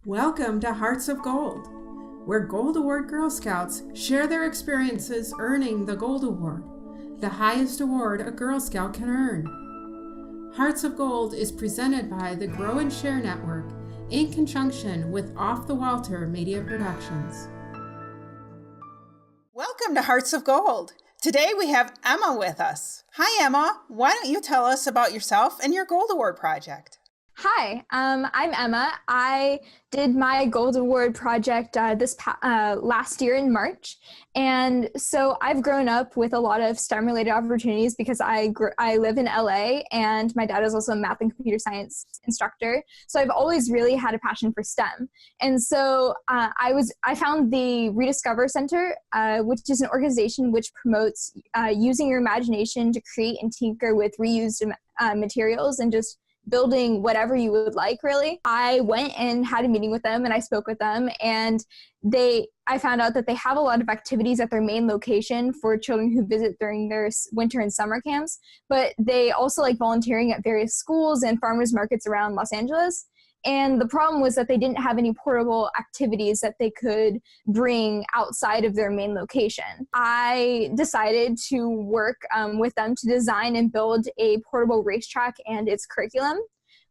Welcome to Hearts of Gold, where Gold Award Girl Scouts share their experiences earning the Gold Award, the highest award a Girl Scout can earn. Hearts of Gold is presented by the Grow and Share Network in conjunction with Off the Walter Media Productions. Welcome to Hearts of Gold. Today we have Emma with us. Hi Emma, why don't you tell us about yourself and your Gold Award project? Hi, I'm Emma. I did my Gold Award project last year in March. And so I've grown up with a lot of STEM-related opportunities because I live in LA and my dad is also a math and computer science instructor. So I've always really had a passion for STEM. And so I found the reDiscover Center, which is an organization which promotes using your imagination to create and tinker with reused materials and just building whatever you would like, really. I went and had a meeting with them and I spoke with them, and I found out that they have a lot of activities at their main location for children who visit during their winter and summer camps, but they also like volunteering at various schools and farmers markets around Los Angeles. And the problem was that they didn't have any portable activities that they could bring outside of their main location. I decided to work with them to design and build a portable racetrack and its curriculum,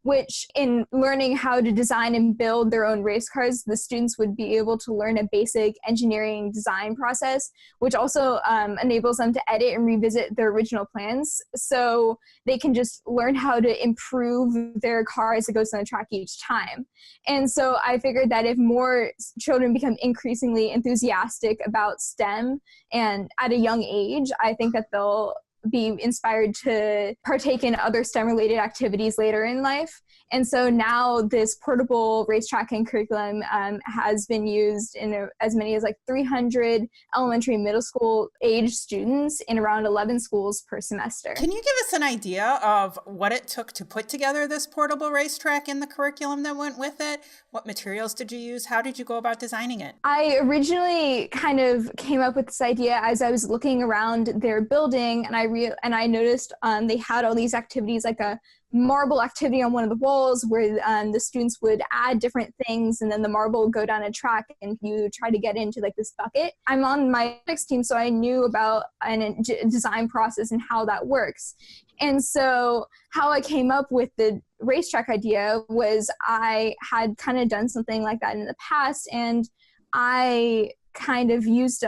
which in learning how to design and build their own race cars, the students would be able to learn a basic engineering design process, which also enables them to edit and revisit their original plans. So they can just learn how to improve their car as it goes on the track each time. And so I figured that if more children become increasingly enthusiastic about STEM and at a young age, I think that they'll be inspired to partake in other STEM-related activities later in life. And so now this portable racetrack and curriculum has been used in as many as like 300 elementary and middle school age students in around 11 schools per semester. Can you give us an idea of what it took to put together this portable racetrack and the curriculum that went with it? What materials did you use? How did you go about designing it? I originally kind of came up with this idea as I was looking around their building, and I noticed they had all these activities, like a marble activity on one of the walls where the students would add different things, and then the marble would go down a track and you try to get into like this bucket. I'm on my robotics team, so I knew about a design process and how that works. And so how I came up with the racetrack idea was I had kind of done something like that in the past, and I kind of used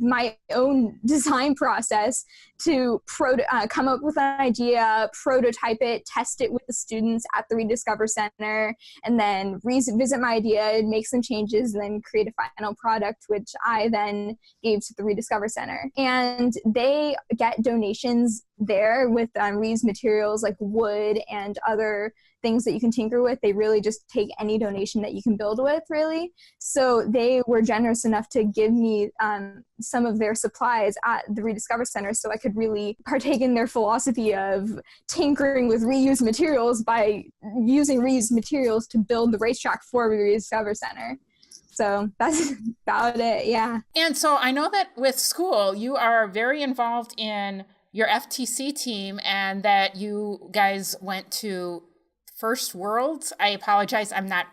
my own design process to come up with an idea, prototype it, test it with the students at the reDiscover Center, and then revisit my idea, make some changes, and then create a final product, which I then gave to the reDiscover Center. And they get donations there with reused materials like wood and other things that you can tinker with. They really just take any donation that you can build with, really. So they were generous enough to give me some of their supplies at the reDiscover Center so I could really partake in their philosophy of tinkering with reused materials by using reused materials to build the racetrack for the reDiscover Center. So that's about it, yeah. And so I know that with school, you are very involved in your FTC team and that you guys went to First Worlds. I apologize, I'm not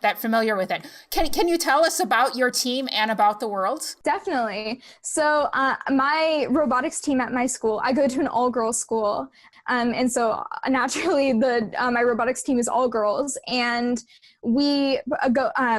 that familiar with it. Can you tell us about your team and about the Worlds? Definitely. So my robotics team at my school, I go to an all-girls school. And so naturally my robotics team is all girls, and we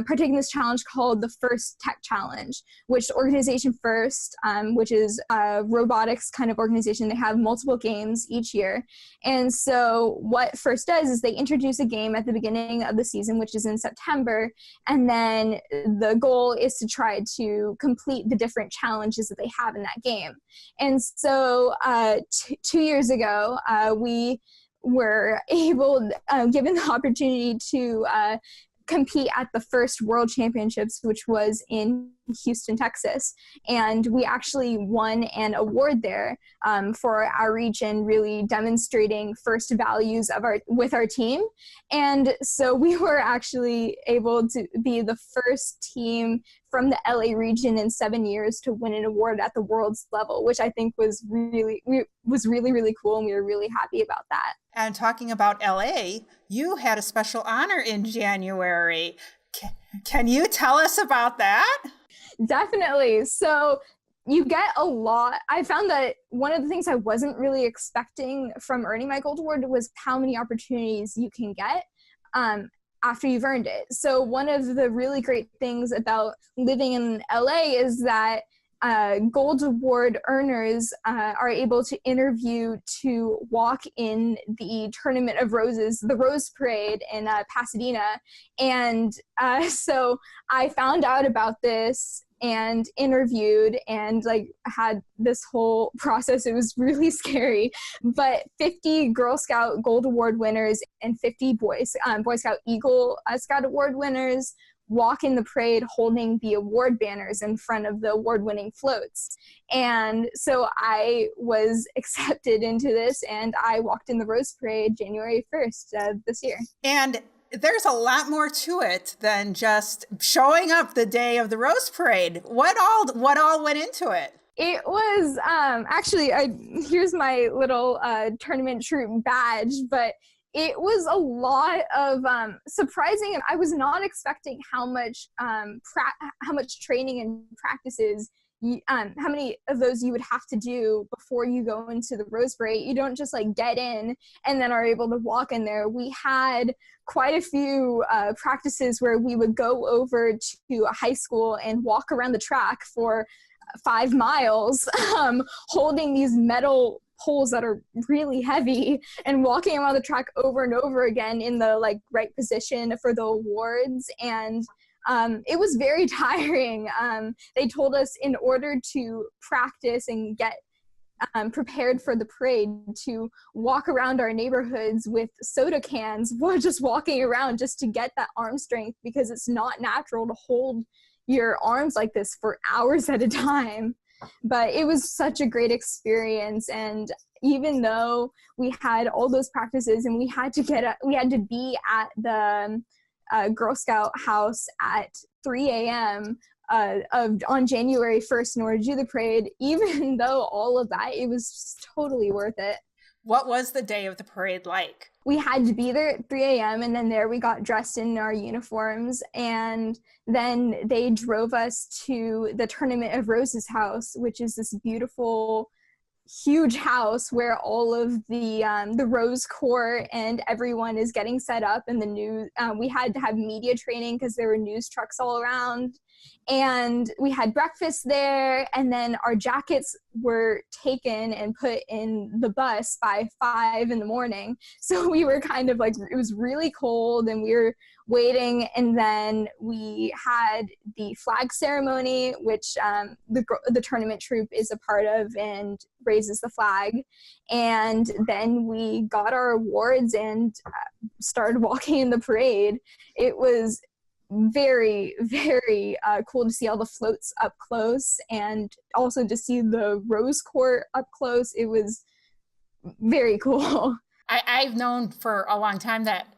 partake in this challenge called the First Tech Challenge, which the organization First, which is a robotics kind of organization, they have multiple games each year. And so what First does is they introduce a game at the beginning of the season, which is in September, and then the goal is to try to complete the different challenges that they have in that game. And so 2 years ago, we were given the opportunity to compete at the first World Championships, which was in Houston, Texas. And we actually won an award there for our region, really demonstrating first values with our team. And so we were actually able to be the first team from the LA region in 7 years to win an award at the world's level, which I think was really, really cool. And we were really happy about that. And talking about LA, you had a special honor in January. Can you tell us about that? Definitely. So you get a lot. I found that one of the things I wasn't really expecting from earning my gold award was how many opportunities you can get after you've earned it. So one of the really great things about living in LA is that gold award earners are able to interview to walk in the Tournament of Roses, the Rose Parade in Pasadena. And so I found out about this and interviewed and like had this whole process. It was really scary, but 50 Girl Scout Gold Award winners and 50 Boy Scout Eagle Scout Award winners walk in the parade holding the award banners in front of the award-winning floats. And so I was accepted into this, and I walked in the Rose Parade January 1st this year. And there's a lot more to it than just showing up the day of the Rose Parade. What all went into it? It was actually, here's my little tournament troop badge, but it was a lot of surprising, and I was not expecting how much training and practices, how many of those you would have to do before you go into the Rose Parade. You don't just like get in and then are able to walk in there. We had quite a few practices where we would go over to a high school and walk around the track for 5 miles, holding these metal poles that are really heavy and walking around the track over and over again in the like right position for the awards. And it was very tiring. They told us in order to practice and get prepared for the parade to walk around our neighborhoods with soda cans. We're just walking around just to get that arm strength, because it's not natural to hold your arms like this for hours at a time. But it was such a great experience. And even though we had all those practices and we had to be at the Girl Scout house at 3 a.m. On January 1st in order to do the parade, even though all of that, it was totally worth it. What was the day of the parade like? We had to be there at 3 a.m. and then there we got dressed in our uniforms, and then they drove us to the Tournament of Roses house, which is this beautiful, huge house where all of the Rose Court and everyone is getting set up, and we had to have media training because there were news trucks all around. And we had breakfast there, and then our jackets were taken and put in the bus by 5 a.m. So we were kind of like, it was really cold and we were waiting. And then we had the flag ceremony, which the tournament troop is a part of and raises the flag. And then we got our awards and started walking in the parade. It was very, very cool to see all the floats up close and also to see the Rose Court up close. It was very cool. I've known for a long time that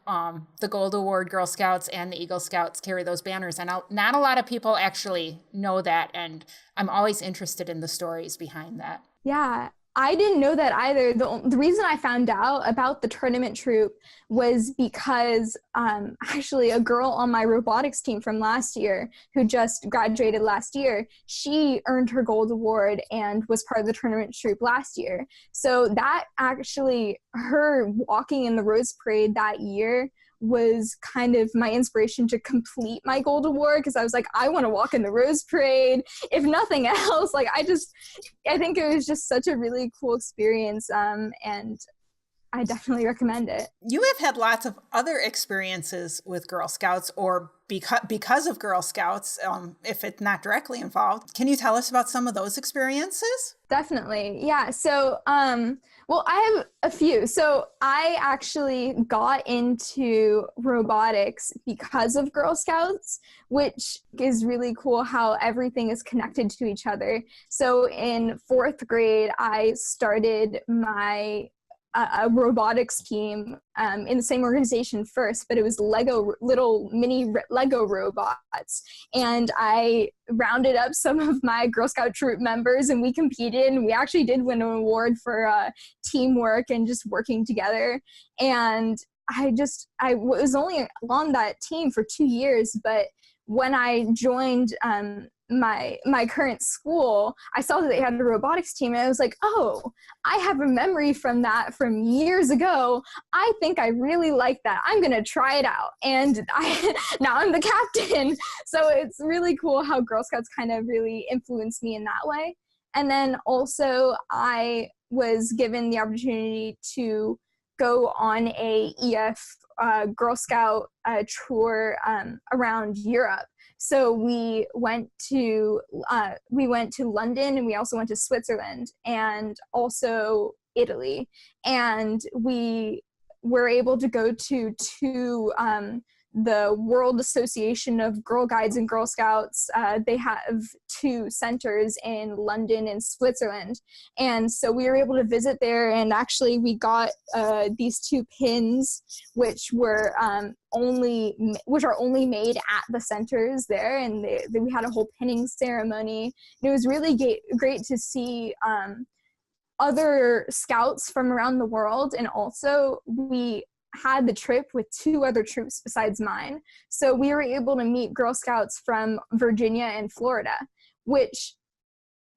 the Gold Award Girl Scouts and the Eagle Scouts carry those banners, and not a lot of people actually know that, and I'm always interested in the stories behind that. Yeah. I didn't know that either. The reason I found out about the tournament troop was because actually a girl on my robotics team from last year who just graduated last year, she earned her gold award and was part of the tournament troop last year. So that actually, her walking in the Rose Parade that year was kind of my inspiration to complete my gold award, because I was like, I want to walk in the Rose Parade, if nothing else. Like I think it was just such a really cool experience, and I definitely recommend it. You have had lots of other experiences with Girl Scouts, or because of Girl Scouts, if it's not directly involved. Can you tell us about some of those experiences? Definitely. Yeah. So, well, I have a few. So I actually got into robotics because of Girl Scouts, which is really cool how everything is connected to each other. So in 4th grade, I started my a robotics team in the same organization first, but it was little mini Lego robots. And I rounded up some of my Girl Scout troop members and we competed, and we actually did win an award for teamwork and just working together. And I was only on that team for 2 years, but when I joined my current school, I saw that they had a robotics team, and I was like, oh, I have a memory from that from years ago. I think I really like that. I'm gonna try it out, and now I'm the captain. So it's really cool how Girl Scouts kind of really influenced me in that way. And then also I was given the opportunity to go on a EF Girl Scout tour around Europe. So we went to London, and we also went to Switzerland and also Italy. And we were able to go to the World Association of Girl Guides and Girl Scouts. They have 2 centers in London and Switzerland. And so we were able to visit there, and actually we got these 2 pins, which are only made at the centers there. And we had a whole pinning ceremony. And it was really great to see other scouts from around the world. And also we had the trip with 2 other troops besides mine. So we were able to meet Girl Scouts from Virginia and Florida, which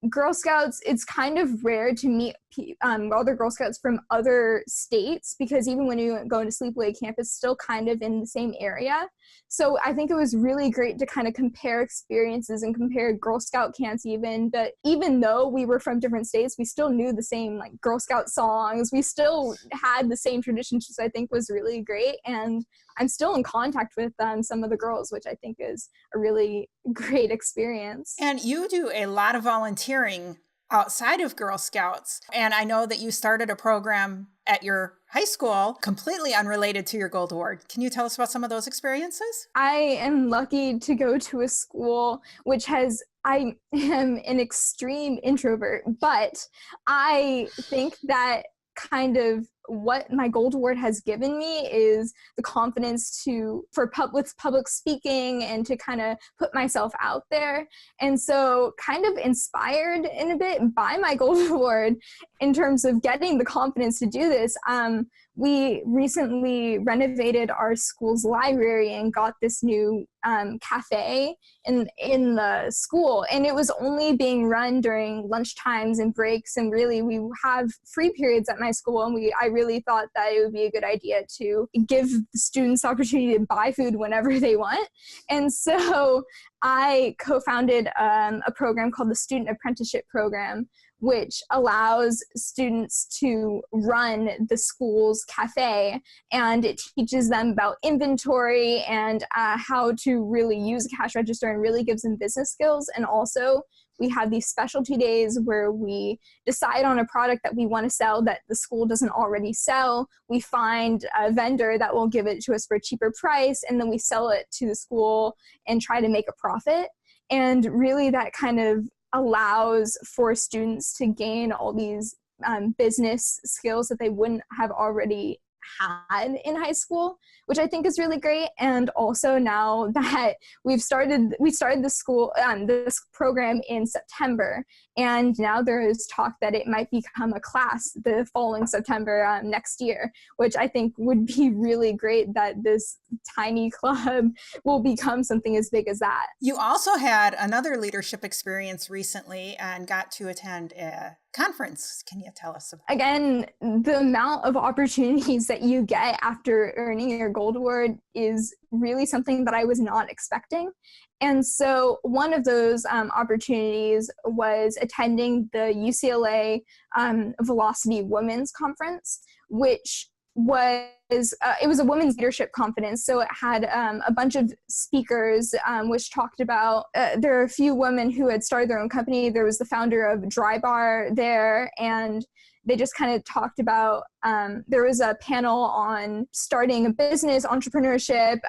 Girl Scouts, it's kind of rare to meet other Girl Scouts from other states, because even when you go into Sleepaway Camp, it's still kind of in the same area. So I think it was really great to kind of compare experiences and compare Girl Scout camps even. But even though we were from different states, we still knew the same like Girl Scout songs. We still had the same traditions, which I think was really great. And I'm still in contact with some of the girls, which I think is a really great experience. And you do a lot of volunteering outside of Girl Scouts. And I know that you started a program at your high school completely unrelated to your Gold Award. Can you tell us about some of those experiences? I am lucky to go to a school I am an extreme introvert, but I think that kind of what my Gold Award has given me is the confidence for public speaking and to kind of put myself out there. And so kind of inspired in a bit by my Gold Award in terms of getting the confidence to do this. We recently renovated our school's library and got this new cafe in the school, and it was only being run during lunch times and breaks, and really we have free periods at my school, and I really thought that it would be a good idea to give the students the opportunity to buy food whenever they want. And so I co-founded a program called the Student Apprenticeship Program, which allows students to run the school's cafe, and it teaches them about inventory and how to really use a cash register, and really gives them business skills. And also we have these specialty days where we decide on a product that we want to sell that the school doesn't already sell. We find a vendor that will give it to us for a cheaper price, and then we sell it to the school and try to make a profit. And really that kind of allows for students to gain all these business skills that they wouldn't have already had in high school, which I think is really great. And also now that we started this program in September, and now there is talk that it might become a class the following September next year, which I think would be really great, that this tiny club will become something as big as that. You also had another leadership experience recently and got to attend a conference. Can you tell us about? Again, the amount of opportunities that you get after earning your Gold Award is really something that I was not expecting. And so one of those opportunities was attending the UCLA Velocity Women's Conference, which was it was a women's leadership conference. So it had a bunch of speakers, which talked about there are a few women who had started their own company. There was the founder of Dry Bar there, and they just kind of talked about there was a panel on starting a business, entrepreneurship,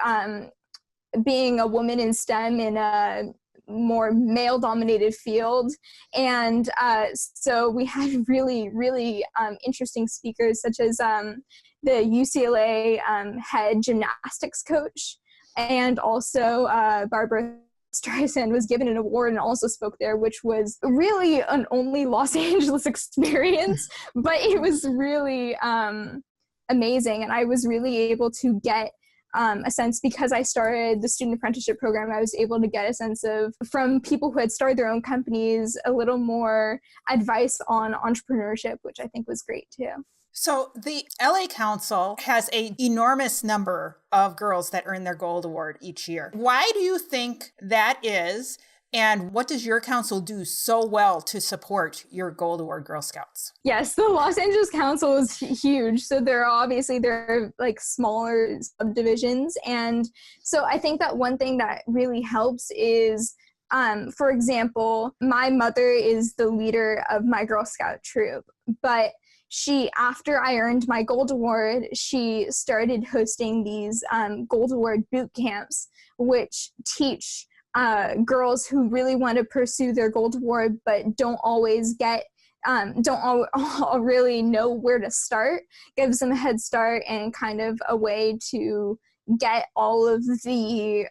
being a woman in STEM in a more male-dominated field. And so we had really, really interesting speakers, such as the UCLA head gymnastics coach, and also Barbara Streisand was given an award and also spoke there, which was really an only Los Angeles experience, but it was really amazing. And I was really able to get a sense, because I started the student apprenticeship program, I was able to get a sense of, from people who had started their own companies, a little more advice on entrepreneurship, which I think was great too. So the LA Council has an enormous number of girls that earn their Gold Award each year. Why do you think that is? And what does your council do so well to support your Gold Award Girl Scouts? Yes, the Los Angeles Council is huge. So there are like smaller subdivisions. And so I think that one thing that really helps is, for example, my mother is the leader of my Girl Scout troop, but after I earned my Gold Award, she started hosting these Gold Award boot camps, which teach girls who really want to pursue their Gold Award but don't always really know where to start, gives them a head start and kind of a way to get all of the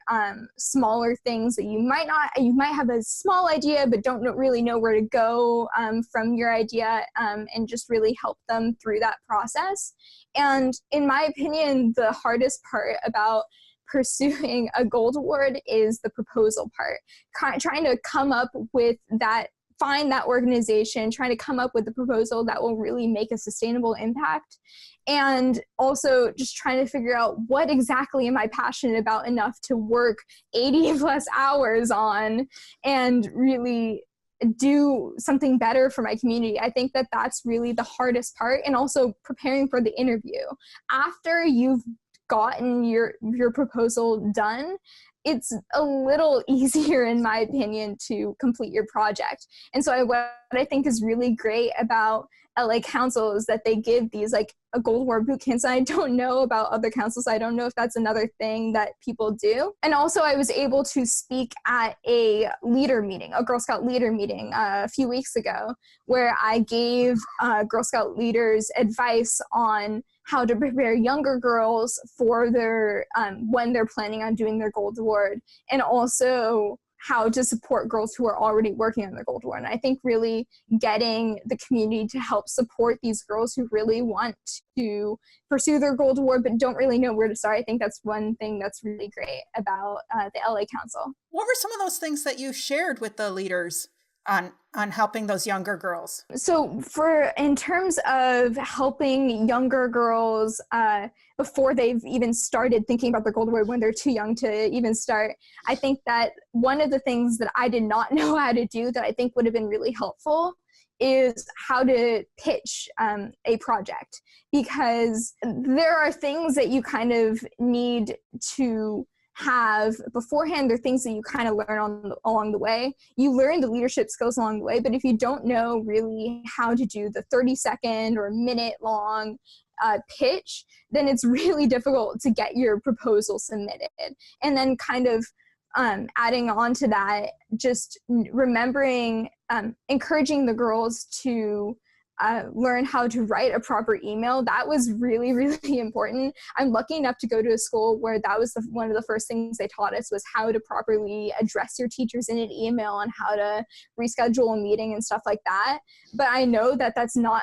smaller things that you might have a small idea but don't really know where to go from your idea, and just really help them through that process. And in my opinion, the hardest part about pursuing a Gold Award is the proposal part, trying to come up with that, find that organization, trying to come up with a proposal that will really make a sustainable impact. And also just trying to figure out what exactly am I passionate about enough to work 80 plus hours on and really do something better for my community. I think that that's really the hardest part. And also preparing for the interview. After you've gotten your proposal done, it's a little easier, in my opinion, to complete your project. And so what I think is really great about LA Council is that they give these like a Gold Award boot camps. And I don't know about other councils. I don't know if that's another thing that people do. And also I was able to speak at a leader meeting, a Girl Scout leader meeting a few weeks ago, where I gave Girl Scout leaders advice on how to prepare younger girls for their when they're planning on doing their Gold Award, and also how to support girls who are already working on their Gold Award. And I think really getting the community to help support these girls who really want to pursue their Gold Award but don't really know where to start. I think that's one thing that's really great about the LA Council. What were some of those things that you shared with the leaders on helping those younger girls? So in terms of helping younger girls before they've even started thinking about their Gold Award, when they're too young to even start, I think that one of the things that I did not know how to do that I think would have been really helpful is how to pitch a project, because there are things that you kind of need to have beforehand. There are things that you kind of learn along the way. You learn the leadership skills along the way, but if you don't know really how to do the 30-second or minute long pitch, then it's really difficult to get your proposal submitted. And then kind of adding on to that, just remembering, encouraging the girls to learn how to write a proper email. That was really, really important. I'm lucky enough to go to a school where that was one of the first things they taught us, was how to properly address your teachers in an email and how to reschedule a meeting and stuff like that. But I know that that's not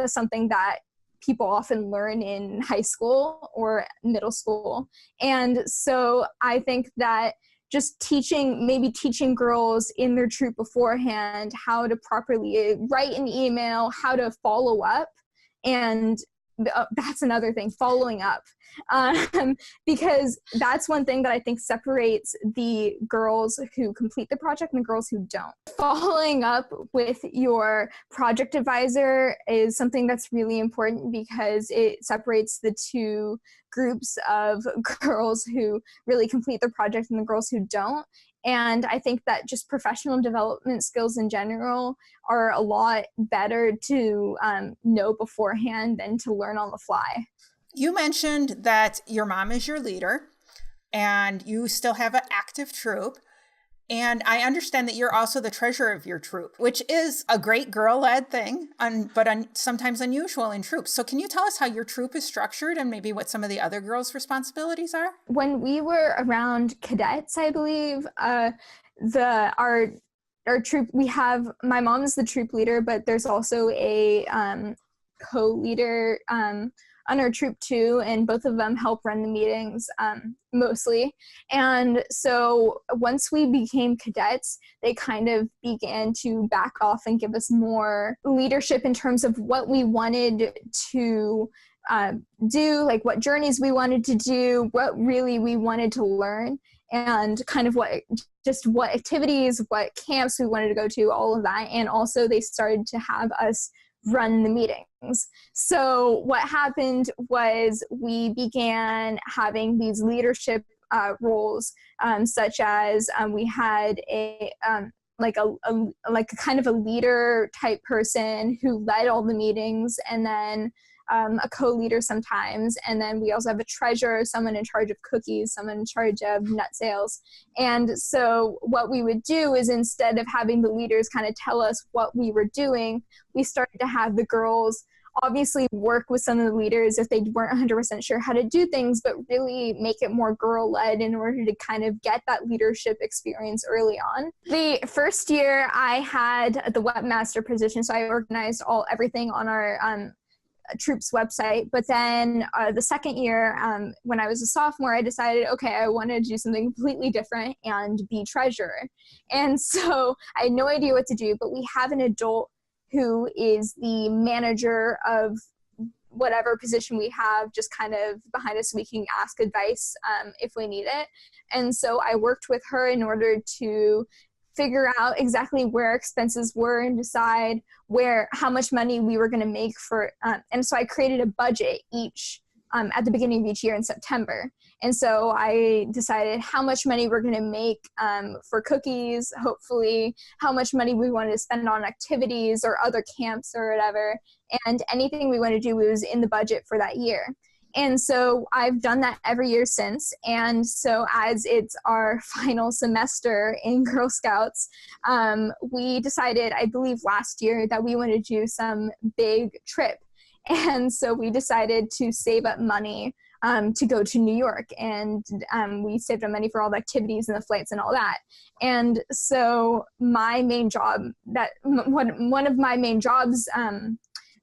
something that people often learn in high school or middle school. And so I think that just teaching girls in their troop beforehand how to properly write an email, how to follow up, and that's another thing, following up, because that's one thing that I think separates the girls who complete the project and the girls who don't. Following up with your project advisor is something that's really important because it separates the two groups of girls who really complete the project and the girls who don't. And I think that just professional development skills in general are a lot better to know beforehand than to learn on the fly. You mentioned that your mom is your leader and you still have an active troop. And I understand that you're also the treasurer of your troop, which is a great girl-led thing, but sometimes unusual in troops. So can you tell us how your troop is structured and maybe what some of the other girls' responsibilities are? When we were around cadets, I believe, our troop, we have, my mom is the troop leader, but there's also a co-leader on our troop too, and both of them help run the meetings mostly. And so once we became cadets, they kind of began to back off and give us more leadership in terms of what we wanted to do, like what journeys we wanted to do, what really we wanted to learn, and kind of what activities, what camps we wanted to go to, all of that. And also they started to have us run the meetings. So what happened was we began having these leadership roles, such as we had a kind of a leader type person who led all the meetings, and then a co-leader sometimes, and then we also have a treasurer, someone in charge of cookies, someone in charge of nut sales. And so what we would do is, instead of having the leaders kind of tell us what we were doing, we started to have the girls obviously work with some of the leaders if they weren't 100% sure how to do things, but really make it more girl-led in order to kind of get that leadership experience early on. The first year I had the webmaster position, so I organized everything on our troop's website. But then the second year, when I was a sophomore, I decided, okay, I wanted to do something completely different and be treasurer. And so I had no idea what to do, but we have an adult who is the manager of whatever position we have, just kind of behind us so we can ask advice if we need it. And so I worked with her in order to figure out exactly where expenses were and decide how much money we were going to make for, and so I created a budget at the beginning of each year in September. And so I decided how much money we're going to make for cookies, hopefully, how much money we wanted to spend on activities or other camps or whatever, and anything we wanted to do was in the budget for that year. And so I've done that every year since. And so as it's our final semester in Girl Scouts, we decided, I believe last year, that we wanted to do some big trip. And so we decided to save up money to go to New York. And we saved up money for all the activities and the flights and all that. And so my main job, one of my main jobs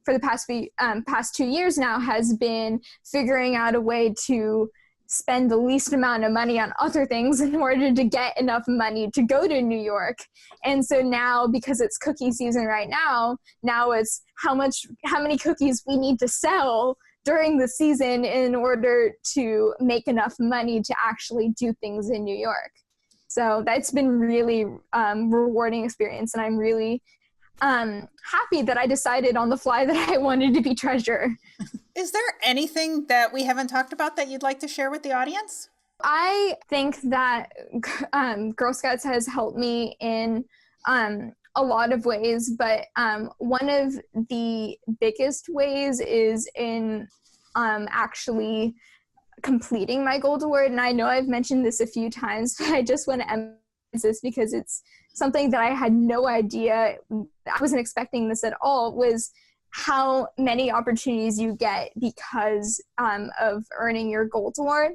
for the past 2 years now, has been figuring out a way to spend the least amount of money on other things in order to get enough money to go to New York. And so now, because it's cookie season right now it's how many cookies we need to sell during the season in order to make enough money to actually do things in New York. So that's been really rewarding experience, and I'm really happy that I decided on the fly that I wanted to be treasurer. Is there anything that we haven't talked about that you'd like to share with the audience? I think that Girl Scouts has helped me in a lot of ways, but one of the biggest ways is in actually completing my Gold Award. And I know I've mentioned this a few times, but I just want to emphasize this because it's something that I had no idea, I wasn't expecting this at all, was how many opportunities you get because of earning your Gold Award.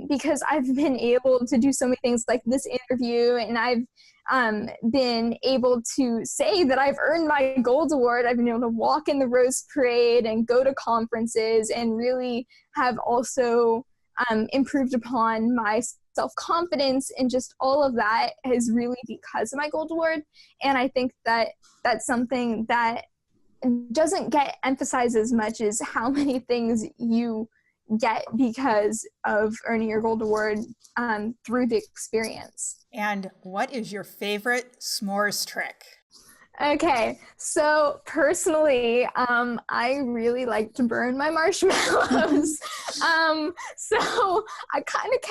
Because I've been able to do so many things like this interview, and I've been able to say that I've earned my Gold Award. I've been able to walk in the Rose Parade and go to conferences, and really have also improved upon my self-confidence, and just all of that is really because of my Gold Award. And I think that that's something that doesn't get emphasized as much as how many things you get because of earning your gold award through the experience. And what is your favorite s'mores trick? Okay, so personally, I really like to burn my marshmallows. So I kind of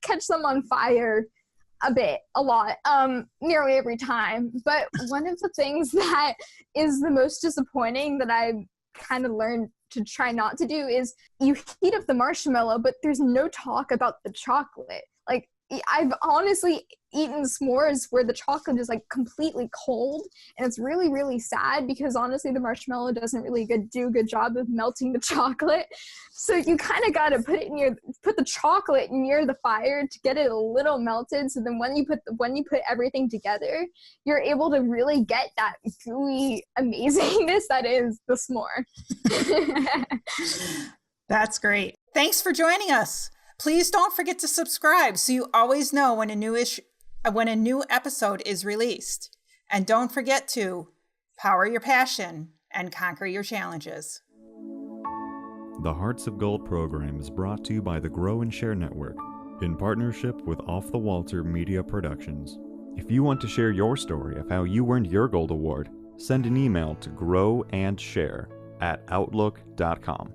catch them on fire a lot, nearly every time. But one of the things that is the most disappointing that I've kind of learned to try not to do is you heat up the marshmallow, but there's no talk about the chocolate. Like, I've honestly eaten s'mores where the chocolate is like completely cold, and it's really, really sad because honestly the marshmallow doesn't really do a good job of melting the chocolate. So you kind of got to put the chocolate near the fire to get it a little melted. So then when you put everything together, you're able to really get that gooey amazingness that is the s'more. That's great. Thanks for joining us. Please don't forget to subscribe so you always know when a new episode is released. And don't forget to power your passion and conquer your challenges. The Hearts of Gold program is brought to you by the Grow and Share Network in partnership with Off the Walter Media Productions. If you want to share your story of how you earned your gold award, send an email to growandshare@outlook.com.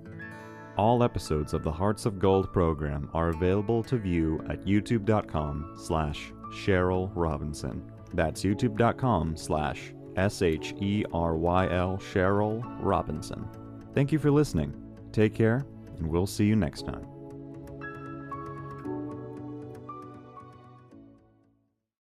All episodes of the Hearts of Gold program are available to view at youtube.com/Cheryl Robinson. That's youtube.com/SHERYL Cheryl Robinson. Thank you for listening. Take care, and we'll see you next time.